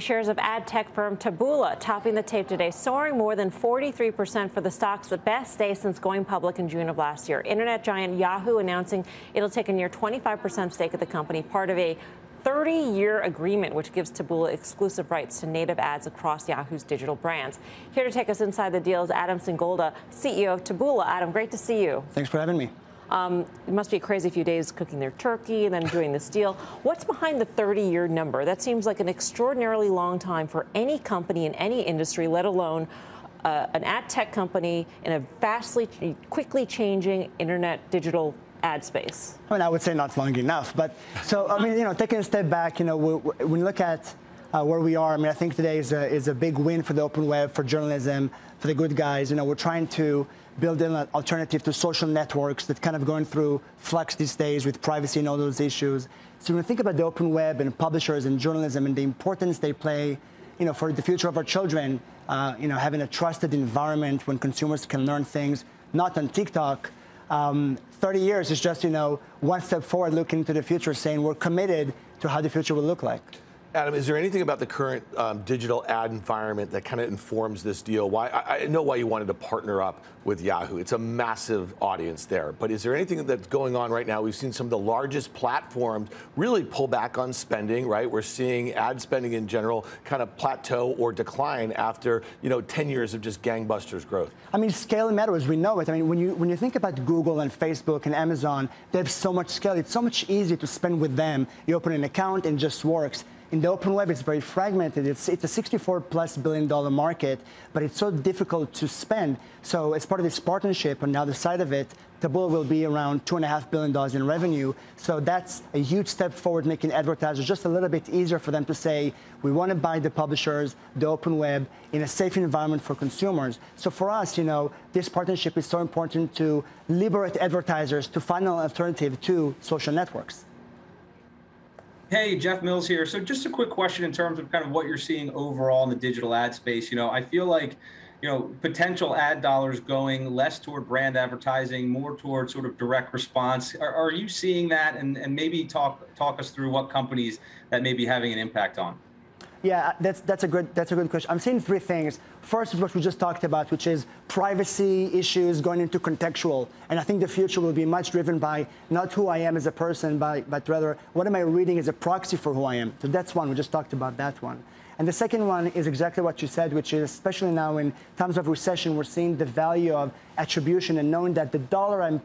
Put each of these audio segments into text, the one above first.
Shares of ad tech firm Taboola topping the tape today, soaring more than 43% for the stock's the best day since going public in June of last year. Internet giant Yahoo announcing it'll take a near 25% stake of the company, part of a 30-year agreement which gives Taboola exclusive rights to native ads across Yahoo's digital brands. Here to take us inside the deal is Adam Singolda, CEO of Taboola. Adam, great to see you. Thanks for having me. It must be a crazy few days cooking their turkey and then doing this deal. What's behind the 30-year number? That seems like an extraordinarily long time for any company in any industry, let alone an ad tech company in a quickly changing internet digital ad space. I mean, I would say not long enough. But so, I mean, taking a step back, when you look at where we are, I mean, I think today is a big win for the open web, for journalism, for the good guys. We're trying to build an alternative to social networks that kind of going through flux these days with privacy and all those issues. So when we think about the open web and publishers and journalism and the importance they play, for the future of our children, having a trusted environment when consumers can learn things, not on TikTok. 30 years is just, one step forward looking into the future, saying we're committed to how the future will look like. Adam, is there anything about the current digital ad environment that kind of informs this deal? I know why you wanted to partner up with Yahoo. It's a massive audience there. But is there anything that's going on right now? We've seen some of the largest platforms really pull back on spending, right? We're seeing ad spending in general kind of plateau or decline after, 10 years of just gangbusters growth. I mean, scale matters. We know it. I mean, when you think about Google and Facebook and Amazon, they have so much scale. It's so much easier to spend with them. You open an account and it just works. In the open web, it's very fragmented. It's a $64+ billion market, but it's so difficult to spend. So as part of this partnership, on the other side of it, Taboola will be around $2.5 billion in revenue. So that's a huge step forward, making advertisers just a little bit easier for them to say, we want to buy the publishers, the open web, in a safe environment for consumers. So for us, this partnership is so important to liberate advertisers to find an alternative to social networks. Hey, Jeff Mills here. So just a quick question in terms of kind of what you're seeing overall in the digital ad space. I feel like, potential ad dollars going less toward brand advertising, more toward sort of direct response. Are you seeing that? And maybe talk us through what companies that may be having an impact on. Yeah, that's a good question. I'm seeing three things. First is what we just talked about, which is privacy issues going into contextual. And I think the future will be much driven by not who I am as a person, but rather what am I reading as a proxy for who I am. So that's one. We just talked about that one. And the second one is exactly what you said, which is especially now in times of recession, we're seeing the value of attribution and knowing that the dollar I'm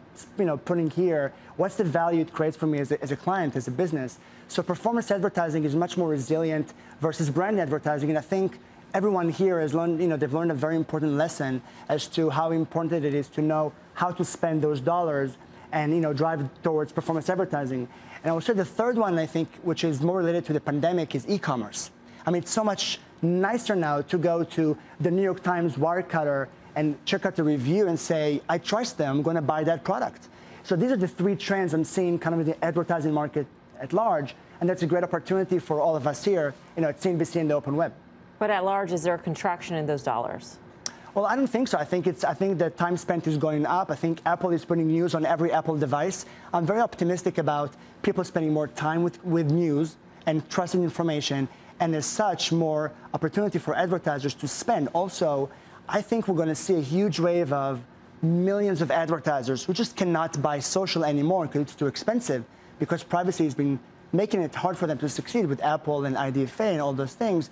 putting here, what's the value it creates for me as a client, as a business. So performance advertising is much more resilient versus brand advertising. And I think everyone here has learned, they've learned a very important lesson as to how important it is to know how to spend those dollars and, drive towards performance advertising. And I would say the third one, I think, which is more related to the pandemic, is e-commerce. I mean, it's so much nicer now to go to the New York Times Wirecutter and check out the review and say, I trust them, I'm going to buy that product. So these are the three trends I'm seeing kind of in the advertising market at large, and that's a great opportunity for all of us here, at CNBC and the open web. But at large, is there a contraction in those dollars? Well, I don't think so. I think the time spent is going up. I think Apple is putting news on every Apple device. I'm very optimistic about people spending more time with news and trusting information, and as such, more opportunity for advertisers to spend. Also, I think we're going to see a huge wave of millions of advertisers who just cannot buy social anymore because it's too expensive, because privacy has been making it hard for them to succeed with Apple and IDFA and all those things.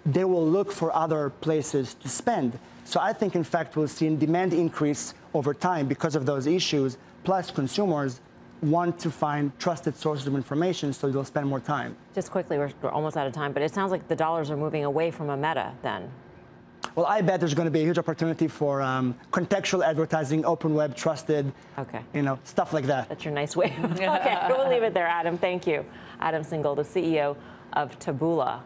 They will look for other places to spend. So I think, in fact, we'll see a demand increase over time because of those issues, plus consumers want to find trusted sources of information, so they'll spend more time. Just quickly, we're almost out of time, but it sounds like the dollars are moving away from a Meta then. Well, I bet there's going to be a huge opportunity for contextual advertising, open web, trusted, stuff like that. That's your nice way. Okay, we'll leave it there, Adam. Thank you. Adam Singolda, CEO of Taboola.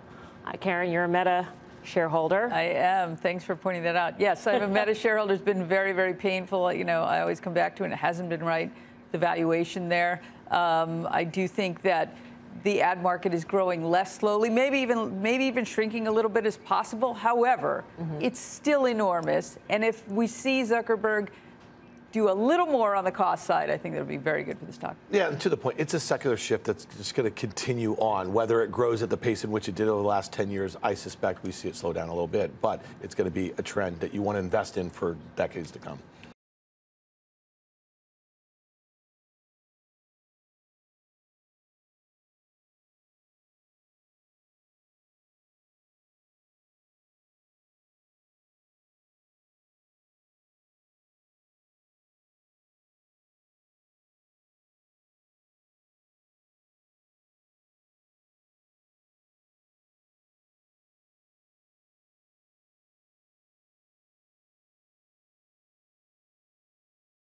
Karen, you're a Meta shareholder. I am. Thanks for pointing that out. Yes, I'm a Meta shareholder. It's been very, very painful. I always come back to it, and it hasn't been right. The valuation there. I do think that the ad market is growing less slowly, maybe even shrinking a little bit as possible. However, it's still enormous. And if we see Zuckerberg do a little more on the cost side, I think that would be very good for the stock. Yeah, and to the point, it's a secular shift that's just going to continue on. Whether it grows at the pace in which it did over the last 10 years, I suspect we see it slow down a little bit, but it's going to be a trend that you want to invest in for decades to come.